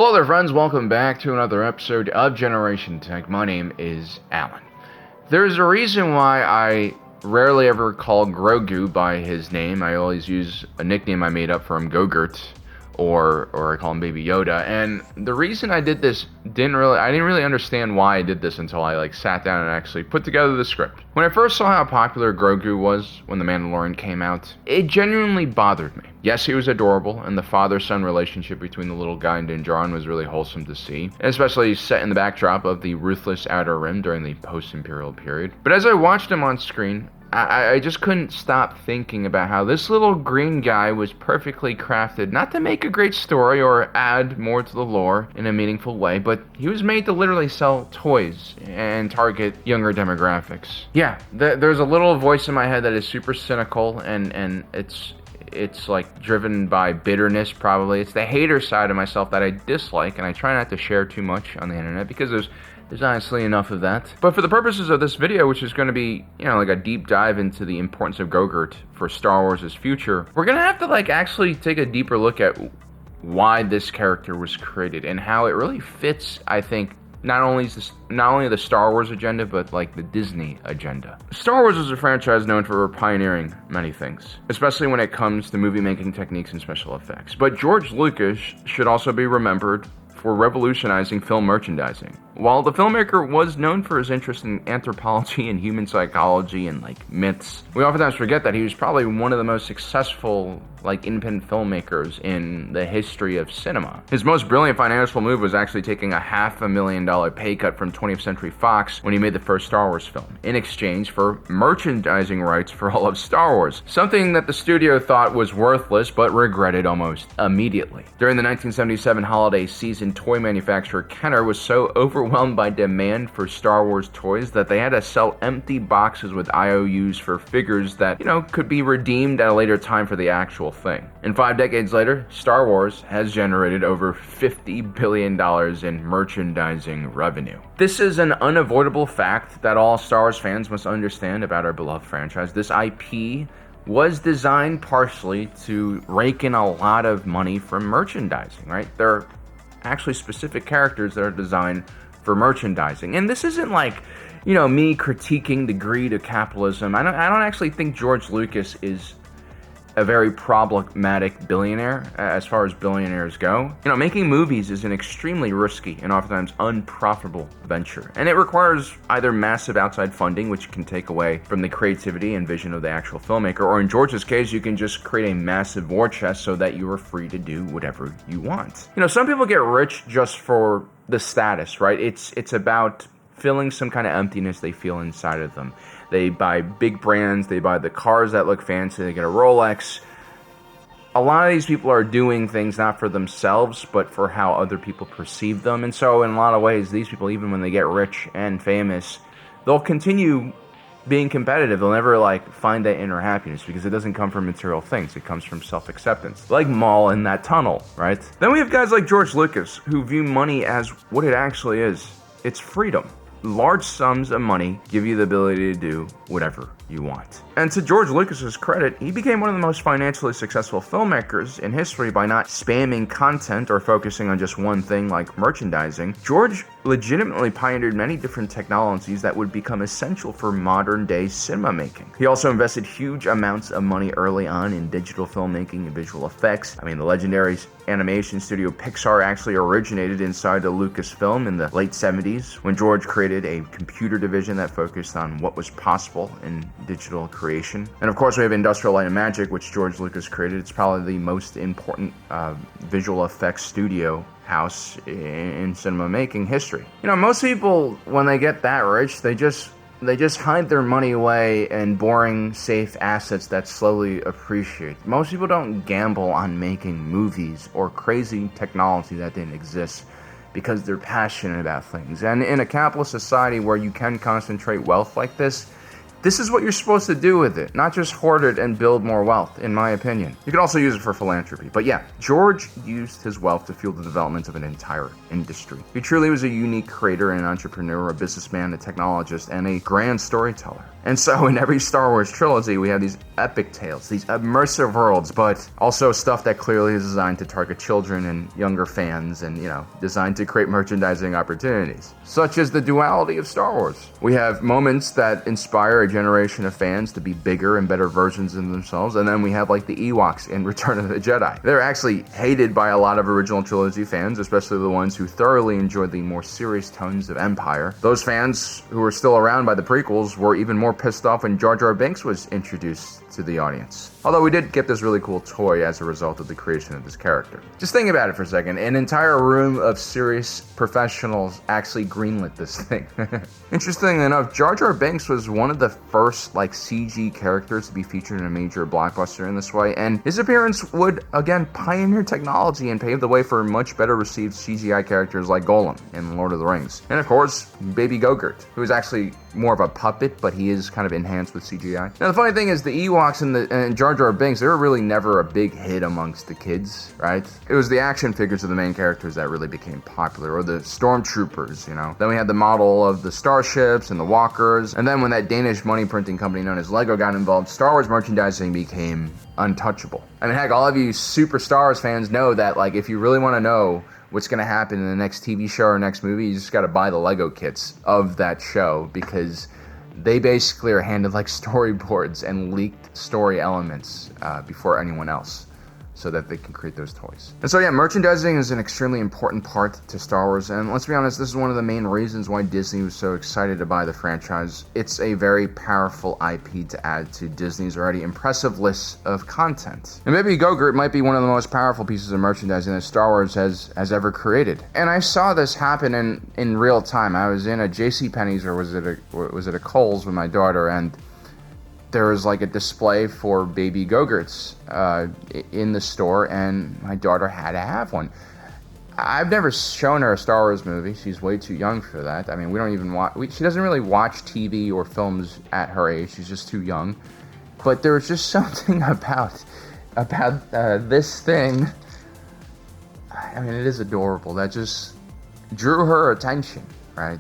Hello there, friends. Welcome back to another episode of Generation Tech. My name is Alan. There's a reason why I rarely ever call Grogu by his name. I always use a nickname I made up for him, Gogurt, or I call him Baby Yoda. And the reason I did this, I didn't really understand why I did this until I sat down and actually put together the script. When I first saw how popular Grogu was when The Mandalorian came out, it genuinely bothered me. Yes, he was adorable, and the father-son relationship between the little guy and Din Djarin was really wholesome to see, especially set in the backdrop of the ruthless Outer Rim during the post-Imperial period. But as I watched him on screen, I just couldn't stop thinking about how this little green guy was perfectly crafted, not to make a great story or add more to the lore in a meaningful way, but he was made to literally sell toys and target younger demographics. Yeah, there's a little voice in my head that is super cynical, and it's driven by bitterness, probably. It's the hater side of myself that I dislike, and I try not to share too much on the internet because there's honestly enough of that. But for the purposes of this video, which is going to be, a deep dive into the importance of Gogurt for Star Wars' future, we're going to have to, actually take a deeper look at why this character was created and how it really fits, I think, not only the Star Wars agenda, but the Disney agenda. Star Wars is a franchise known for pioneering many things, especially when it comes to movie making techniques and special effects. But George Lucas should also be remembered for revolutionizing film merchandising. While the filmmaker was known for his interest in anthropology and human psychology and myths, we oftentimes forget that he was probably one of the most successful independent filmmakers in the history of cinema. His most brilliant financial move was actually taking a $500,000 pay cut from 20th Century Fox when he made the first Star Wars film, in exchange for merchandising rights for all of Star Wars, something that the studio thought was worthless but regretted almost immediately. During the 1977 holiday season, toy manufacturer Kenner was so overwhelmed by demand for Star Wars toys that they had to sell empty boxes with IOUs for figures that, could be redeemed at a later time for the actual thing. And 5 decades later, Star Wars has generated over $50 billion in merchandising revenue. This is an unavoidable fact that all Star Wars fans must understand about our beloved franchise. This IP was designed partially to rake in a lot of money from merchandising, right? There are actually specific characters that are designed for merchandising. And this isn't me critiquing the greed of capitalism. I don't actually think George Lucas is a very problematic billionaire as far as billionaires go. Making movies is an extremely risky and oftentimes unprofitable venture. And it requires either massive outside funding, which can take away from the creativity and vision of the actual filmmaker, or in George's case, you can just create a massive war chest so that you are free to do whatever you want. Some people get rich just for the status, right? It's about filling some kind of emptiness they feel inside of them. They buy big brands, they buy the cars that look fancy, they get a Rolex. A lot of these people are doing things not for themselves, but for how other people perceive them. And so in a lot of ways, these people, even when they get rich and famous, they'll continue being competitive. They'll never find that inner happiness because it doesn't come from material things. It comes from self-acceptance. Like Maul in that tunnel, right? Then we have guys like George Lucas who view money as what it actually is. It's freedom. Large sums of money give you the ability to do whatever you want. And to George Lucas's credit, he became one of the most financially successful filmmakers in history by not spamming content or focusing on just one thing like merchandising. George legitimately pioneered many different technologies that would become essential for modern day cinema making. He also invested huge amounts of money early on in digital filmmaking and visual effects. The legendary animation studio Pixar actually originated inside the Lucasfilm in the late 70s when George created a computer division that focused on what was possible in digital creation. And of course we have Industrial Light and Magic, which George Lucas created. It's probably the most important visual effects studio house in cinema making history. Most people, when they get that rich, they just hide their money away in boring, safe assets that slowly appreciate. Most people don't gamble on making movies or crazy technology that didn't exist because they're passionate about things. And in a capitalist society where you can concentrate wealth like this is what you're supposed to do with it, not just hoard it and build more wealth, in my opinion. You could also use it for philanthropy. But yeah, George used his wealth to fuel the development of an entire industry. He truly was a unique creator and an entrepreneur, a businessman, a technologist, and a grand storyteller. And so in every Star Wars trilogy, we have these epic tales, these immersive worlds, but also stuff that clearly is designed to target children and younger fans and, designed to create merchandising opportunities, such as the duality of Star Wars. We have moments that inspire a generation of fans to be bigger and better versions of themselves, and then we have like the Ewoks in Return of the Jedi. They're actually hated by a lot of original trilogy fans, especially the ones who thoroughly enjoyed the more serious tones of Empire. Those fans who were still around by the prequels were even more pissed off when Jar Jar Binks was introduced to the audience. Although we did get this really cool toy as a result of the creation of this character. Just think about it for a second. An entire room of serious professionals actually greenlit this thing. Interestingly enough, Jar Jar Binks was one of the first CG characters to be featured in a major blockbuster in this way, and his appearance would again pioneer technology and pave the way for much better received CGI characters like Gollum in Lord of the Rings. And of course, Baby Gogurt, who is actually more of a puppet, but he is kind of enhanced with CGI. Now the funny thing is, the Ewoks and Jar Jar Binks, they were really never a big hit amongst the kids, right? It was the action figures of the main characters that really became popular, or the stormtroopers, Then we had the model of the starships and the walkers, and then when that Danish money printing company known as Lego got involved, Star Wars merchandising became untouchable. I mean, heck, all of you super Star Wars fans know that, if you really want to know what's going to happen in the next TV show or next movie, you just got to buy the Lego kits of that show, because they basically are handed storyboards and leaked story elements before anyone else, so that they can create those toys. And so yeah, merchandising is an extremely important part to Star Wars, and let's be honest, this is one of the main reasons why Disney was so excited to buy the franchise. It's a very powerful IP to add to Disney's already impressive list of content. And maybe Gogurt might be one of the most powerful pieces of merchandising that Star Wars has ever created. And I saw this happen in real time. I was in a JCPenney's, or was it a Kohl's with my daughter, and there was a display for Baby Gogurts in the store, and my daughter had to have one. I've never shown her a Star Wars movie. She's way too young for that. I mean, we don't even watch. She doesn't really watch TV or films at her age. She's just too young. But there was just something about this thing. I mean, it is adorable. That just drew her attention, right?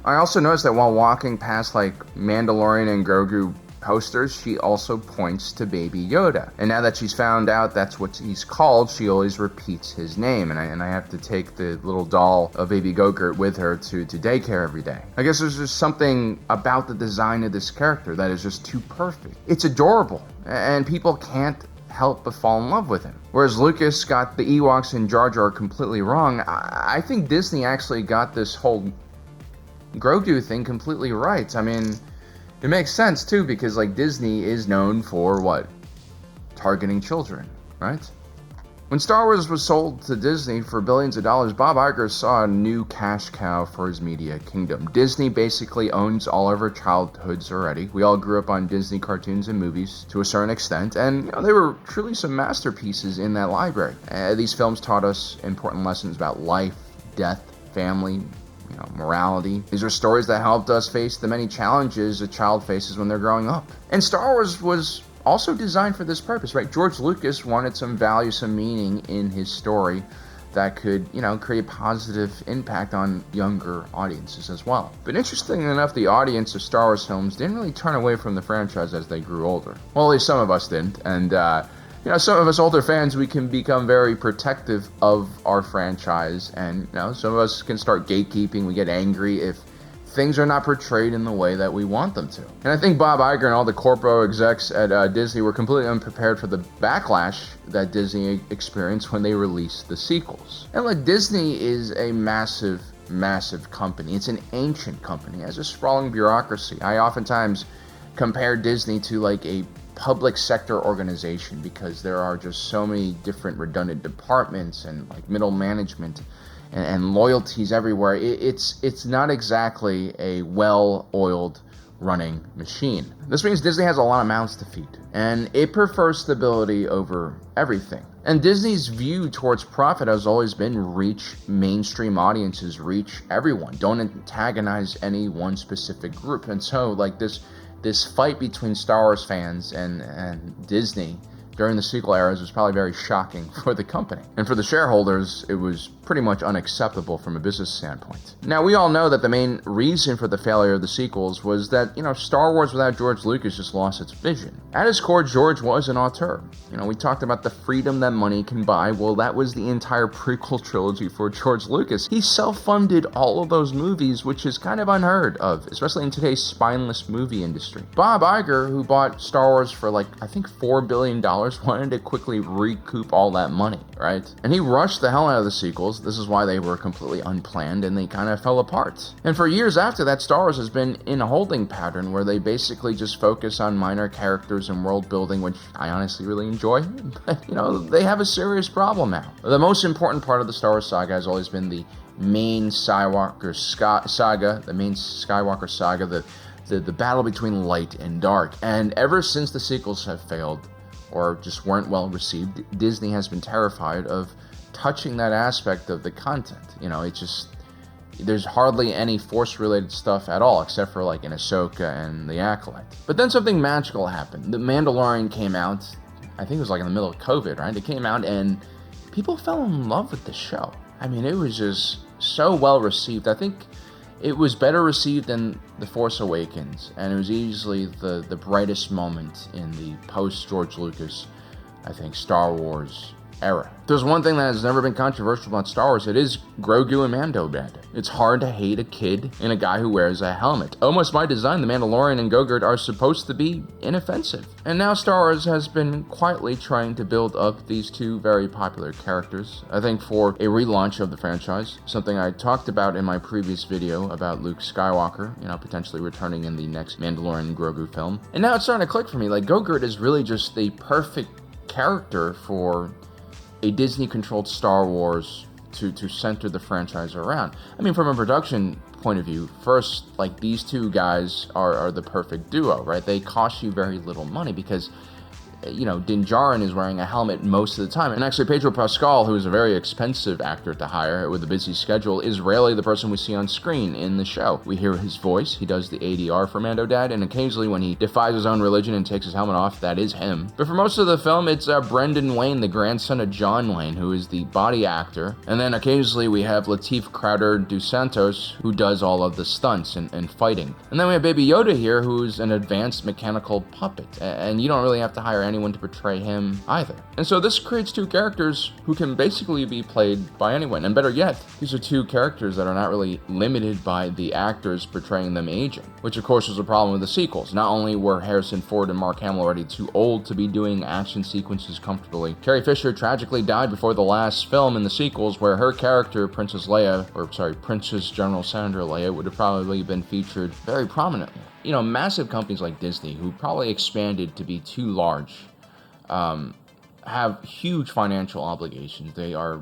I also noticed that while walking past Mandalorian and Grogu posters, she also points to Baby Yoda. And now that she's found out that's what he's called, she always repeats his name. And I have to take the little doll of Baby Gogurt with her to daycare every day. I guess there's just something about the design of this character that is just too perfect. It's adorable, and people can't help but fall in love with him. Whereas Lucas got the Ewoks and Jar Jar completely wrong, I think Disney actually got this whole Grogu thing completely right. I mean, it makes sense too, because Disney is known for what? Targeting children, right? When Star Wars was sold to Disney for billions of dollars, Bob Iger saw a new cash cow for his media kingdom. Disney basically owns all of our childhoods already. We all grew up on Disney cartoons and movies to a certain extent, and they were truly some masterpieces in that library. These films taught us important lessons about life, death, family, morality. These are stories that helped us face the many challenges a child faces when they're growing up. And Star Wars was also designed for this purpose, right? George Lucas wanted some value, some meaning in his story that could, create a positive impact on younger audiences as well. But interestingly enough, the audience of Star Wars films didn't really turn away from the franchise as they grew older. Well, at least some of us didn't. And, some of us older fans, we can become very protective of our franchise, and some of us can start gatekeeping. We get angry if things are not portrayed in the way that we want them to. And I think Bob Iger and all the corpo execs at Disney were completely unprepared for the backlash that Disney experienced when they released the sequels. And Disney is a massive company. It's an ancient company. It has a sprawling bureaucracy. I oftentimes compare Disney to a public sector organization, because there are just so many different redundant departments and middle management and loyalties everywhere. It's not exactly a well-oiled running machine. This means Disney has a lot of mouths to feed, and it prefers stability over everything. And Disney's view towards profit has always been reach mainstream audiences, reach everyone, don't antagonize any one specific group. And so this fight between Star Wars fans and Disney during the sequel eras was probably very shocking for the company. And for the shareholders, it was pretty much unacceptable from a business standpoint. Now, we all know that the main reason for the failure of the sequels was that, Star Wars without George Lucas just lost its vision. At his core, George was an auteur. We talked about the freedom that money can buy. Well, that was the entire prequel trilogy for George Lucas. He self-funded all of those movies, which is kind of unheard of, especially in today's spineless movie industry. Bob Iger, who bought Star Wars for I think $4 billion, wanted to quickly recoup all that money, right? And he rushed the hell out of the sequels. This is why they were completely unplanned and they kind of fell apart. And for years after that, Star Wars has been in a holding pattern where they basically just focus on minor characters and world building, which I honestly really enjoy. But, they have a serious problem now. The most important part of the Star Wars saga has always been the main Skywalker saga, the battle between light and dark. And ever since the sequels have failed or just weren't well received, Disney has been terrified of touching that aspect of the content. There's hardly any Force-related stuff at all, except for in Ahsoka and the Acolyte. But then something magical happened. The Mandalorian came out, I think it was in the middle of COVID, right? It came out and people fell in love with the show. It was just so well received. I think it was better received than The Force Awakens, and it was easily the brightest moment in the post-George Lucas, I think, Star Wars era. If there's one thing that has never been controversial about Star Wars, it is Grogu and Mando Dad. It's hard to hate a kid and a guy who wears a helmet. Almost by design, the Mandalorian and Grogu are supposed to be inoffensive. And now Star Wars has been quietly trying to build up these two very popular characters, I think, for a relaunch of the franchise, something I talked about in my previous video about Luke Skywalker, potentially returning in the next Mandalorian Grogu film. And now it's starting to click for me, Grogu is really just the perfect character for a Disney-controlled Star Wars to center the franchise around. From a production point of view, first, these two guys are the perfect duo, right? They cost you very little money because Din Djarin is wearing a helmet most of the time. And actually, Pedro Pascal, who is a very expensive actor to hire with a busy schedule, is rarely the person we see on screen in the show. We hear his voice, he does the ADR for Mando Dad, and occasionally when he defies his own religion and takes his helmet off, that is him. But for most of the film, it's Brendan Wayne, the grandson of John Wayne, who is the body actor. And then occasionally we have Lateef Crowder dos Santos, who does all of the stunts and fighting. And then we have Baby Yoda here, who's an advanced mechanical puppet. And you don't really have to hire anyone to portray him either. And so this creates two characters who can basically be played by anyone. And better yet, these are two characters that are not really limited by the actors portraying them aging, which of course was a problem with the sequels. Not only were Harrison Ford and Mark Hamill already too old to be doing action sequences comfortably, Carrie Fisher tragically died before the last film in the sequels, where her character, Princess General Sandra Leia, would have probably been featured very prominently. Massive companies like Disney, who probably expanded to be too large, have huge financial obligations. They are,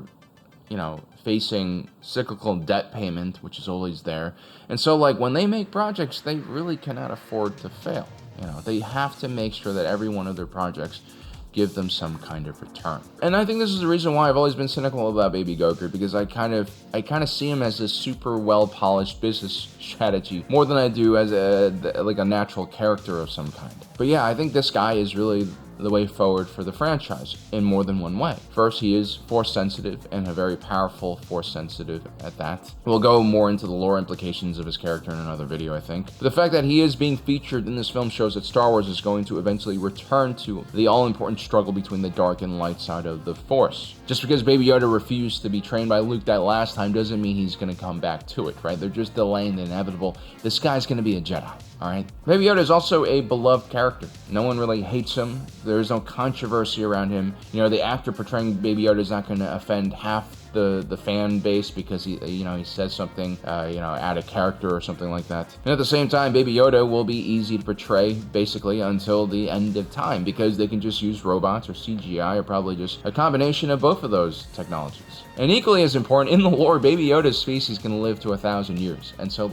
facing cyclical debt payment, which is always there. And so, when they make projects, they really cannot afford to fail. They have to make sure that every one of their projects give them some kind of return. And I think this is the reason why I've always been cynical about Baby Grogu, because I kind of see him as a super well-polished business strategy more than I do as a natural character of some kind. But yeah, I think this guy is really the way forward for the franchise in more than one way. First, he is Force sensitive, and a very powerful Force sensitive at that. We'll go more into the lore implications of his character in another video, I think. But the fact that he is being featured in this film shows that Star Wars is going to eventually return to the all-important struggle between the dark and light side of the Force. Just because Baby Yoda refused to be trained by Luke that last time doesn't mean he's going to come back to it, right? They're just delaying the inevitable. This guy's going to be a Jedi. Alright? Baby Yoda is also a beloved character. No one really hates him. There's no controversy around him. The actor portraying Baby Yoda is not going to offend half the fan base because he says something, out of character or something like that. And at the same time, Baby Yoda will be easy to portray, basically, until the end of time, because they can just use robots or CGI, or probably just a combination of both of those technologies. And equally as important, in the lore, Baby Yoda's species can live to 1,000 years. And so,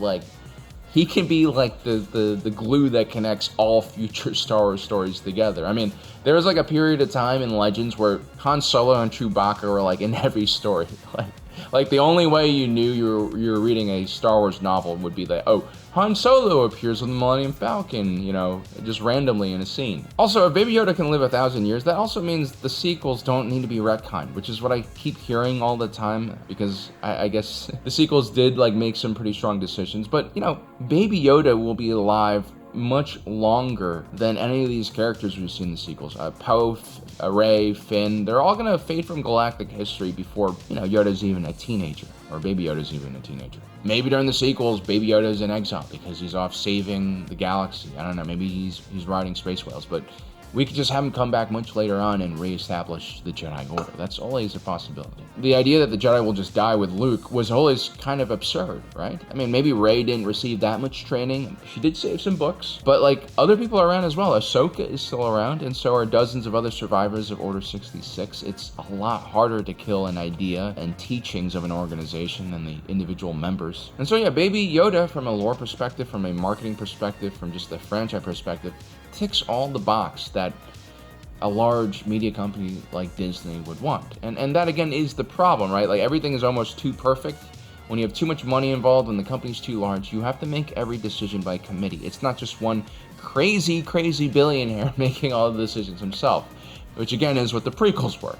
he can be the glue that connects all future Star Wars stories together. There was a period of time in Legends where Han Solo and Chewbacca were in every story. Like, the only way you knew you were reading a Star Wars novel would be that, oh, Han Solo appears with the Millennium Falcon, just randomly in a scene. Also, if Baby Yoda can live 1,000 years, that also means the sequels don't need to be retconned, which is what I keep hearing all the time, because I guess the sequels did, make some pretty strong decisions. But, Baby Yoda will be alive much longer than any of these characters we've seen in the sequels. Poe, Rey, Finn, they're all gonna fade from galactic history before, Yoda's even a teenager, or Baby Yoda's even a teenager. Maybe during the sequels, Baby Yoda's in exile because he's off saving the galaxy. I don't know, maybe he's riding space whales, but we could just have him come back much later on and reestablish the Jedi Order. That's always a possibility. The idea that the Jedi will just die with Luke was always kind of absurd, right? I mean, maybe Rey didn't receive that much training. She did save some books, but other people are around as well. Ahsoka is still around, and so are dozens of other survivors of Order 66. It's a lot harder to kill an idea and teachings of an organization than the individual members. And so yeah, Baby Yoda, from a lore perspective, from a marketing perspective, from just a franchise perspective, ticks all the box that a large media company like Disney would want. And that, again, is the problem, right? Everything is almost too perfect. When you have too much money involved and the company's too large, you have to make every decision by committee. It's not just one crazy billionaire making all the decisions himself, which again is what the prequels were.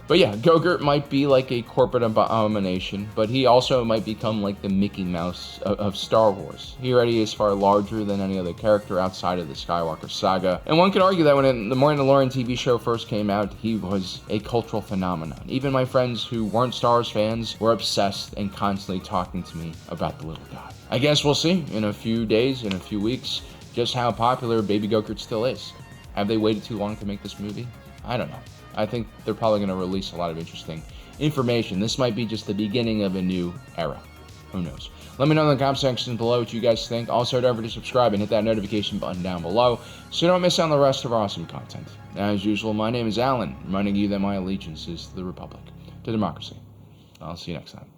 But yeah, Gogurt might be like a corporate abomination, but he also might become like the Mickey Mouse of Star Wars. He already is far larger than any other character outside of the Skywalker saga, and one could argue that when the Mandalorian TV show first came out, he was a cultural phenomenon. Even my friends who weren't Star Wars fans were obsessed and constantly talking to me about the little guy. I guess we'll see in a few days, in a few weeks, just how popular Baby Gogurt still is. Have they waited too long to make this movie? I don't know. I think they're probably going to release a lot of interesting information. This might be just the beginning of a new era. Who knows? Let me know in the comment section below what you guys think. Also, don't forget to subscribe and hit that notification button down below so you don't miss out on the rest of our awesome content. As usual, my name is Alan, reminding you that my allegiance is to the Republic, to democracy. I'll see you next time.